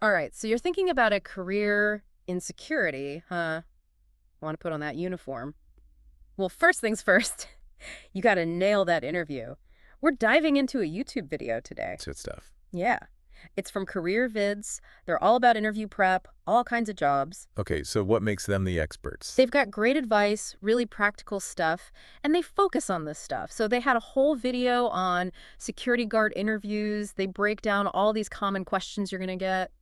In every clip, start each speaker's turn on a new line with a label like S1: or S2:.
S1: All right, so you're thinking about a career in security, huh? Want to put on that uniform. Well, first things first, you got to nail that interview. We're diving into a YouTube video today.
S2: It's good stuff.
S1: Yeah. It's from Career Vids. They're all about interview prep, all kinds of jobs.
S2: Okay, so what makes them the experts?
S1: They've got great advice, really practical stuff, and they focus on this stuff. So they had a whole video on security guard interviews. They break down all these common questions you're going to get.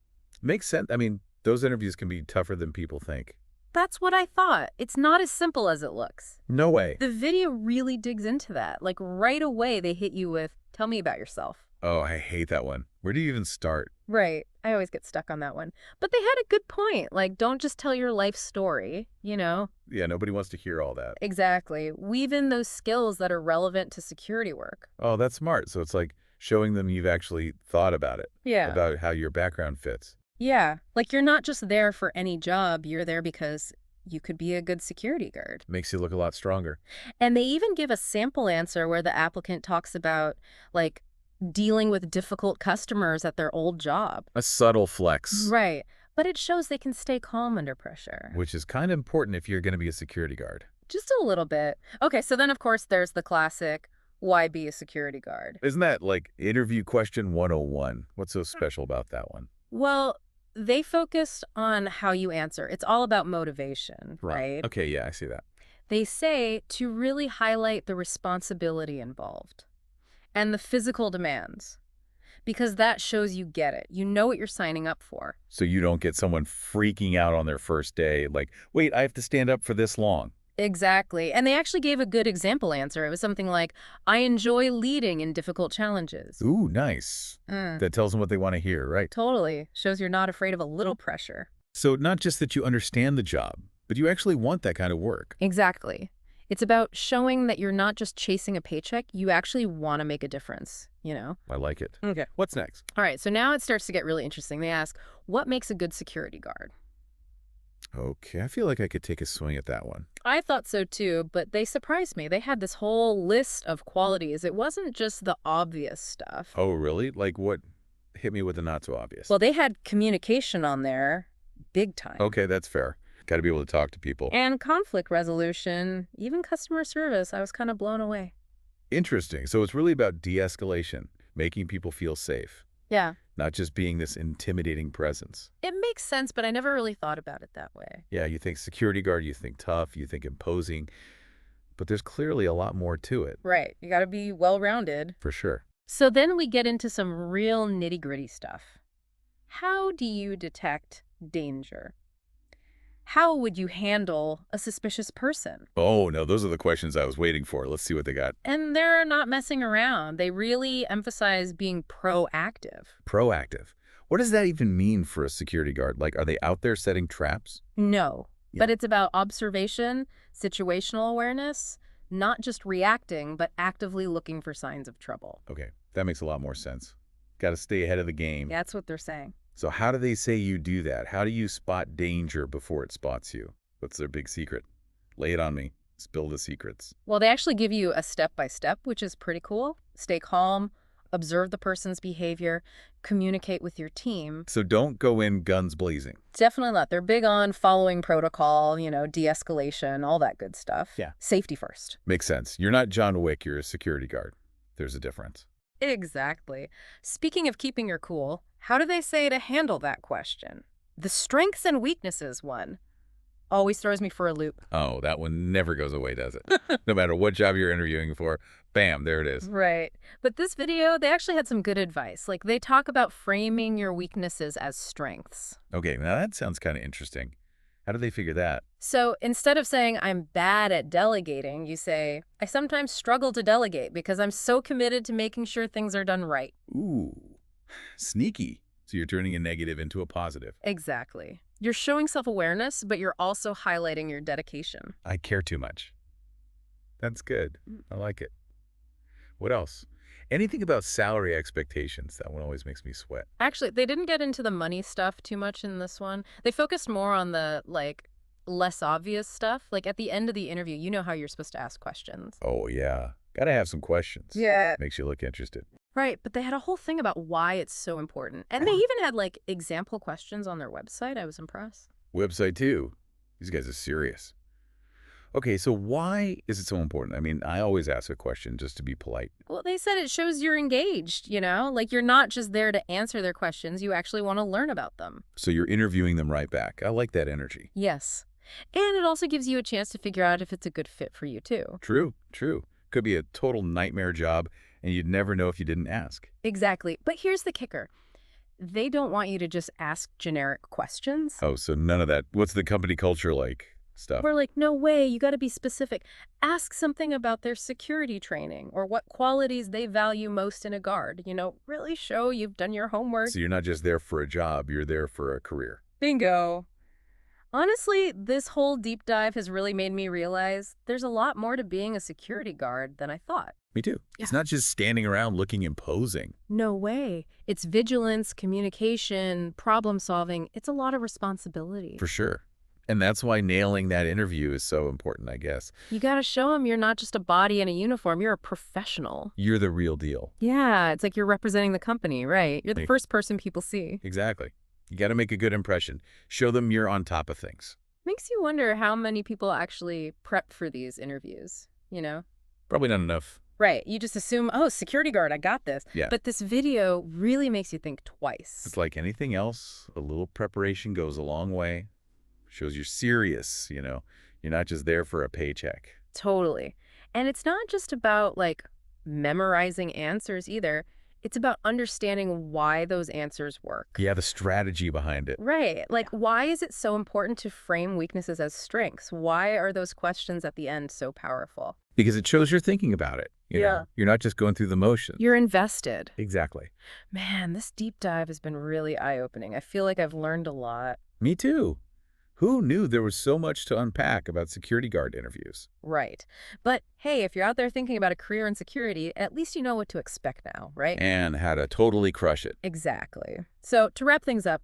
S2: Makes sense. I mean, those interviews can be tougher than people think.
S1: That's what I thought. It's not as simple as it looks.
S2: No way.
S1: The video really digs into that. Like right away, they hit you with, tell me about yourself.
S2: Oh, I hate that one. Where do you even start?
S1: Right. I always get stuck on that one. But they had a good point. Like, don't just tell your life story, you know?
S2: Yeah, nobody wants to hear all that.
S1: Exactly. Weave in those skills that are relevant to security work.
S2: Oh, that's smart. So it's like showing them you've actually thought about it,
S1: Yeah.
S2: about how your background fits.
S1: Yeah. Like, you're not just there for any job. You're there because you could be a good security guard.
S2: Makes you look a lot stronger.
S1: And they even give a sample answer where the applicant talks about, like, dealing with difficult customers at their old job.
S2: A subtle flex,
S1: Right. But it shows they can stay calm under pressure.
S2: which is kind of important if you're going to be a security guard.
S1: Just a little bit. Okay, so then, of course, there's the classic, why be a security guard?
S2: Isn't that like interview question 101? What's so special about that one?
S1: Well, they focused on how you answer. It's all about motivation, right?
S2: Okay, yeah, I see that.
S1: They say to really highlight the responsibility involved and the physical demands, because that shows you get it. You know what you're signing up for.
S2: So you don't get someone freaking out on their first day, like, wait, I have to stand up for this long.
S1: Exactly. And they actually gave a good example answer. It was something like, I enjoy leading in difficult challenges.
S2: Ooh, nice. That tells them what they want to hear, right?
S1: Totally. Shows you're not afraid of a little pressure.
S2: So not just that you understand the job, but you actually want that kind of work.
S1: Exactly. It's about showing that you're not just chasing a paycheck, you actually want to make a difference, you know?
S2: I like it.
S1: Okay.
S2: What's next?
S1: All right, so now it starts to get really interesting. They ask, what makes a good security guard?
S2: Okay, I feel like I could take a swing at that one.
S1: I thought so too, but they surprised me. They had this whole list of qualities. It wasn't just the obvious stuff.
S2: Oh, really? Like what? Hit me with the not so obvious.
S1: Well, they had communication on there, big time.
S2: Okay, that's fair. Got to be able to talk to people.
S1: And conflict resolution, even customer service. I was kind of blown away.
S2: Interesting. So it's really about de-escalation, making people feel safe,
S1: Yeah.
S2: not just being this intimidating presence.
S1: It makes sense, but I never really thought about it that way.
S2: Yeah, you think security guard, you think tough, you think imposing, but there's clearly a lot more to it,
S1: Right. You got to be well-rounded.
S2: for sure.
S1: So then we get into some real nitty-gritty stuff. How do you detect danger? How would you handle a suspicious person?
S2: Oh, no, those are the questions I was waiting for. Let's see what they got.
S1: And they're not messing around. They really emphasize being proactive.
S2: Proactive. What does that even mean for a security guard? Like, are they out there setting traps?
S1: No,
S2: Yeah.
S1: but it's about observation, situational awareness, not just reacting, but actively looking for signs of trouble.
S2: Okay, that makes a lot more sense. Got to stay ahead of the game.
S1: That's what they're saying.
S2: So how do they say you do that? How do you spot danger before it spots you? What's their big secret? Lay it on me. Spill the secrets.
S1: Well, they actually give you a step-by-step, which is pretty cool. Stay calm, observe the person's behavior, communicate with your team.
S2: So don't go in guns blazing.
S1: Definitely not. They're big on following protocol, you know, de-escalation, all that good stuff.
S2: Yeah.
S1: Safety first.
S2: Makes sense. You're not John Wick, you're a security guard. There's a difference.
S1: Exactly. Speaking of keeping your cool, how do they say to handle that question? The strengths and weaknesses one always throws me for a loop.
S2: Oh, that one never goes away, does it? No matter what job you're interviewing for, bam, there it is.
S1: Right. But this video, they actually had some good advice. Like, they talk about framing your weaknesses as strengths.
S2: Okay, now that sounds kind of interesting. How do they figure that?
S1: So instead of saying, I'm bad at delegating, you say, I sometimes struggle to delegate because I'm so committed to making sure things are done right.
S2: Ooh, sneaky. So you're turning a negative into a positive.
S1: Exactly. You're showing self-awareness, but you're also highlighting your dedication.
S2: I care too much. That's good. I like it. What else? Anything about salary expectations? That one always makes me sweat.
S1: Actually, they didn't get into the money stuff too much in this one. They focused more on the, like, less obvious stuff. Like, at the end of the interview, you know how you're supposed to ask questions.
S2: Oh, yeah. Gotta have some questions.
S1: Yeah.
S2: Makes you look interested.
S1: Right, but they had a whole thing about why it's so important. And they even had, like, example questions on their website. I was impressed.
S2: Website too. These guys are serious. Okay, so why is it so important? I mean, I always ask a question just to be polite.
S1: Well, they said it shows you're engaged, Like, you're not just there to answer their questions, you actually want to learn about them.
S2: So you're interviewing them right back. I like that energy.
S1: Yes. And it also gives you a chance to figure out if it's a good fit for you, too.
S2: True, true. Could be a total nightmare job, and you'd never know if you didn't ask.
S1: Exactly. But here's the kicker. They don't want you to just ask generic questions.
S2: Oh, so none of that. What's the company culture like stuff?
S1: We're like, no way, you got to be specific. Ask something about their security training or what qualities they value most in a guard. Really show you've done your homework.
S2: So you're not just there for a job, you're there for a career.
S1: Bingo. Honestly, this whole deep dive has really made me realize there's a lot more to being a security guard than I thought.
S2: Me too.
S1: Yeah.
S2: It's not just standing around looking imposing.
S1: No way. It's vigilance, communication, problem solving. It's a lot of responsibility.
S2: For sure. And that's why nailing that interview is so important, I guess.
S1: You got to show them you're not just a body in a uniform. You're a professional.
S2: You're the real deal.
S1: Yeah, it's like you're representing the company, right? You're the first person people see.
S2: Exactly. You got to make a good impression. Show them you're on top of things.
S1: Makes you wonder how many people actually prep for these interviews,
S2: Probably not enough.
S1: Right. You just assume, oh, security guard, I got this.
S2: Yeah.
S1: But this video really makes you think twice.
S2: It's like anything else. A little preparation goes a long way. Shows you're serious, You're not just there for a paycheck.
S1: Totally. And it's not just about, like, memorizing answers either. It's about understanding why those answers work.
S2: Yeah, the strategy behind it.
S1: Right. Like, why is it so important to frame weaknesses as strengths? Why are those questions at the end so powerful?
S2: Because it shows you're thinking about it. You know? You're not just going through the motions.
S1: You're invested.
S2: Exactly.
S1: Man, this deep dive has been really eye-opening. I feel like I've learned a lot.
S2: Me too. Who knew there was so much to unpack about security guard interviews?
S1: Right. But hey, if you're out there thinking about a career in security, at least you know what to expect now, right?
S2: And how to totally crush it.
S1: Exactly. So to wrap things up,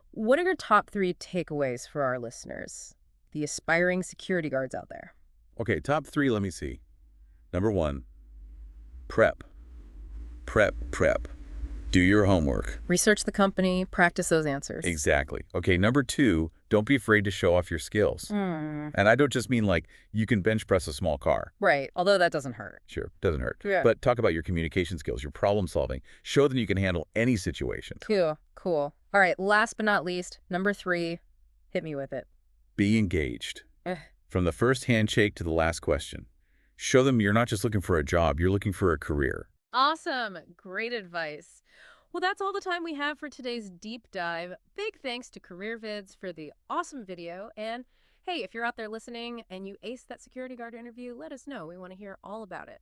S1: what are your top 3 takeaways for our listeners, the aspiring security guards out there?
S2: Okay, top 3, let me see. Number 1, prep. Prep, prep. Do your homework.
S1: Research the company, practice those answers.
S2: Exactly. Okay, number 2, don't be afraid to show off your skills. And I don't just mean like you can bench press a small car.
S1: Right, although that doesn't hurt.
S2: Sure, doesn't hurt.
S1: Yeah.
S2: But talk about your communication skills, your problem solving. Show them you can handle any situation.
S1: Cool. All right, last but not least, number 3, hit me with it.
S2: Be engaged.
S1: Ugh.
S2: From the first handshake to the last question. Show them you're not just looking for a job, you're looking for a career.
S1: Awesome. Great advice. Well, that's all the time we have for today's deep dive. Big thanks to CareerVids for the awesome video. And hey, if you're out there listening and you aced that security guard interview, let us know. We want to hear all about it.